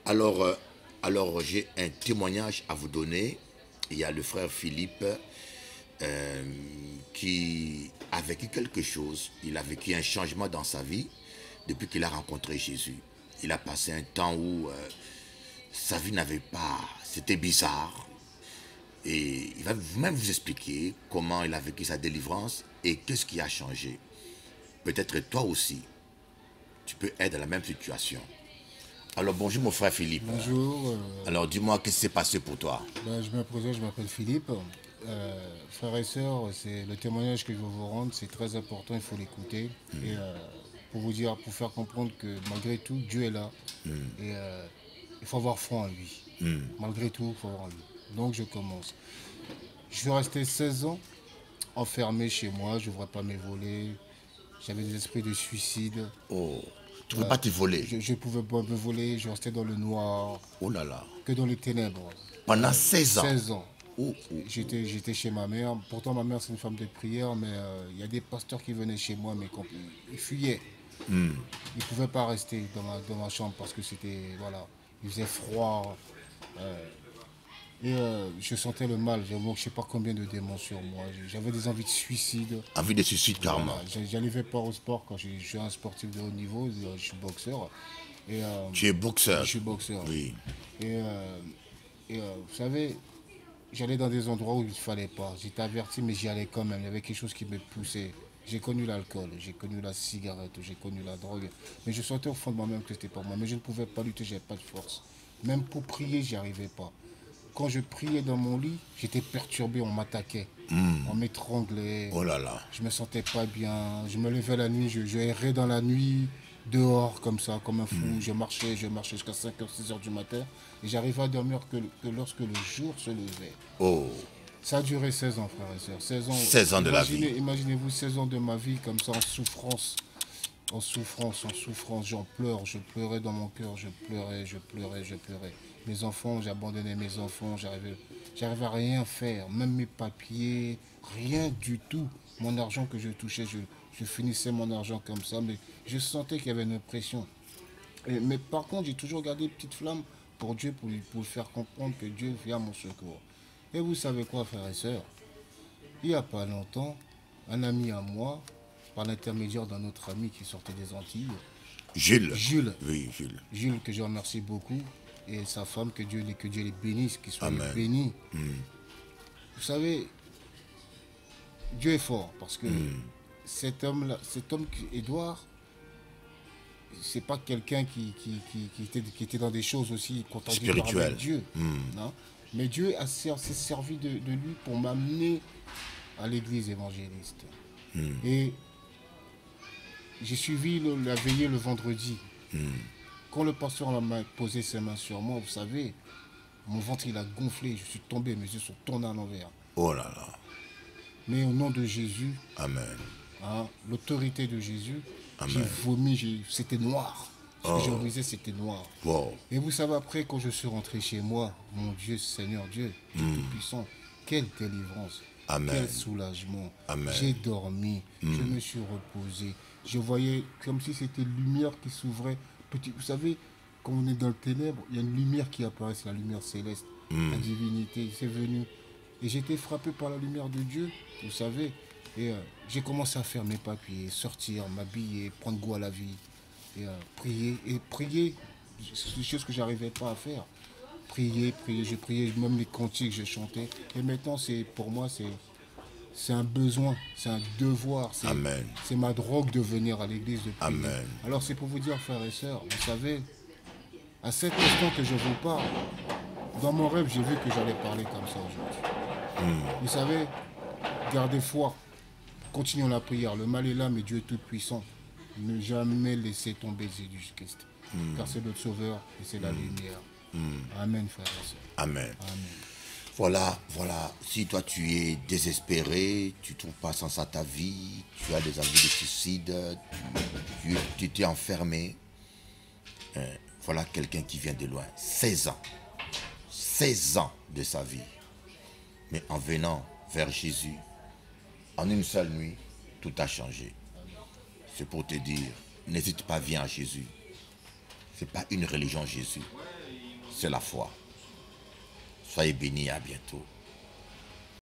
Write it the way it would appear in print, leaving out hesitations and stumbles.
Alors, j'ai un témoignage à vous donner. Il y a le frère Philippe euh, qui a vécu quelque chose. Il a vécu un changement dans sa vie depuis qu'il a rencontré Jésus. Il a passé un temps où sa vie n'avait pas... C'était bizarre. Et il va même vous expliquer comment il a vécu sa délivrance et qu'est-ce qui a changé. Peut-être toi aussi, tu peux être dans la même situation. Alors bonjour mon frère Philippe. Bonjour, Alors dis-moi qu'est-ce qui s'est passé pour toi. je me présente, je m'appelle Philippe. Frères et sœurs, c'est le témoignage que je veux vous rendre, c'est très important, il faut l'écouter. Et pour vous dire, pour faire comprendre que malgré tout, Dieu est là. Et il faut avoir foi en lui. Malgré tout, il faut avoir en lui. Donc je commence. Je suis resté 16 ans enfermé chez moi, je n'ouvrais pas mes volets. J'avais des esprits de suicide. Oh, tu ne peux pas te voler. Je ne pouvais pas me voler, je restais dans le noir, Oh là là. que dans les ténèbres. Pendant 16 ans. 16 ans. Oh, oh. J'étais chez ma mère. Pourtant, ma mère, c'est une femme de prière, mais il y a des pasteurs qui venaient chez moi, mais ils fuyaient. Ils ne pouvaient pas rester dans ma chambre parce que c'était, voilà, il faisait froid. Je sentais le mal. Je ne sais pas combien de démons sur moi. J'avais des envies de suicide. Envie de suicide carrément. Voilà. J'arrivais pas au sport quand je suis un sportif de haut niveau. Je suis boxeur. Et, Tu es boxeur. je suis boxeur. Oui. Et, vous savez, j'allais dans des endroits où il ne fallait pas. J'étais averti, mais j'y allais quand même. Il y avait quelque chose qui me poussait. J'ai connu l'alcool, j'ai connu la cigarette, j'ai connu la drogue. Mais je sentais au fond de moi-même que c'était pas moi. Mais je ne pouvais pas lutter, j'avais pas de force. Même pour prier, j'y arrivais pas. Quand je priais dans mon lit, j'étais perturbé, on m'attaquait. On m'étranglait. Oh là là. Je me sentais pas bien. Je me levais la nuit, je errais dans la nuit, dehors comme ça, comme un fou. Je marchais jusqu'à 5h, 6h du matin. Et j'arrivais à dormir que lorsque le jour se levait. Oh. Ça a duré 16 ans, frères et sœurs. 16 ans. 16 ans de la vie. Imaginez-vous 16 ans de ma vie comme ça, en souffrance. En souffrance, en souffrance. J'en pleure, je pleurais dans mon cœur. Je pleurais, je pleurais, je pleurais. Mes enfants, j'abandonnais mes enfants. J'arrivais à rien faire. Même mes papiers, rien du tout. Mon argent que je touchais, je finissais mon argent comme ça. Mais je sentais qu'il y avait une pression. Mais par contre, j'ai toujours gardé une petite flamme pour Dieu, pour lui faire comprendre que Dieu vient à mon secours. Et vous savez quoi, frères et sœurs? Il n'y a pas longtemps, un ami à moi, par l'intermédiaire d'un autre ami qui sortait des Antilles, Jules. Jules, Oui, Jules. Jules que je remercie beaucoup, et sa femme, que Dieu les bénisse, qu'ils soient Amen. bénis. Vous savez, Dieu est fort, parce que cet homme-là, Édouard, c'est pas quelqu'un qui était dans des choses aussi contradictoires Spirituel. avec Dieu. Non. Mais Dieu s'est servi de lui pour m'amener à l'église évangéliste. Et j'ai suivi la veillée le vendredi. Quand le pasteur m'a posé ses mains sur moi, vous savez, mon ventre il a gonflé, je suis tombé, mes yeux sont tournés à l'envers. Oh là là. Mais au nom de Jésus, Amen. l'autorité de Jésus, Amen. j'ai vomi, c'était noir. Ce que Oh. j'ai remisé, c'était noir. Wow. Et vous savez, après, quand je suis rentré chez moi, mon Dieu, Seigneur Dieu, Dieu Tout-Puissant, quelle délivrance, Amen. quel soulagement. Amen. J'ai dormi, je me suis reposé. Je voyais comme si c'était une lumière qui s'ouvrait. Vous savez, quand on est dans le ténèbre, il y a une lumière qui apparaît, c'est la lumière céleste. La divinité, c'est venu. Et j'étais frappé par la lumière de Dieu, vous savez. Et j'ai commencé à faire mes papiers, sortir, m'habiller, prendre goût à la vie. Et prier. Et prier, c'est des choses que je n'arrivais pas à faire. Prier, je priais, même les cantiques, je chantais. Et maintenant, pour moi, c'est un besoin, c'est un devoir. Amen. C'est ma drogue de venir à l'église de prier. Amen. Alors c'est pour vous dire, frères et sœurs, vous savez, à cet instant que je vous parle, dans mon rêve, j'ai vu que j'allais parler comme ça aujourd'hui. Vous savez, gardez foi, continuons la prière. Le mal est là, mais Dieu est tout puissant. Ne jamais laisser tomber Jésus-Christ. Car c'est notre sauveur et c'est la lumière. Amen, frères et sœurs. Amen. Amen. Voilà, voilà. Si toi tu es désespéré, tu ne trouves pas sens à ta vie, tu as des envies de suicide, tu t'es enfermé, voilà quelqu'un qui vient de loin. 16 ans. 16 ans de sa vie. Mais en venant vers Jésus, en une seule nuit, tout a changé. C'est pour te dire, n'hésite pas, viens à Jésus. Ce n'est pas une religion Jésus. c'est la foi. Soyez bénis, à bientôt.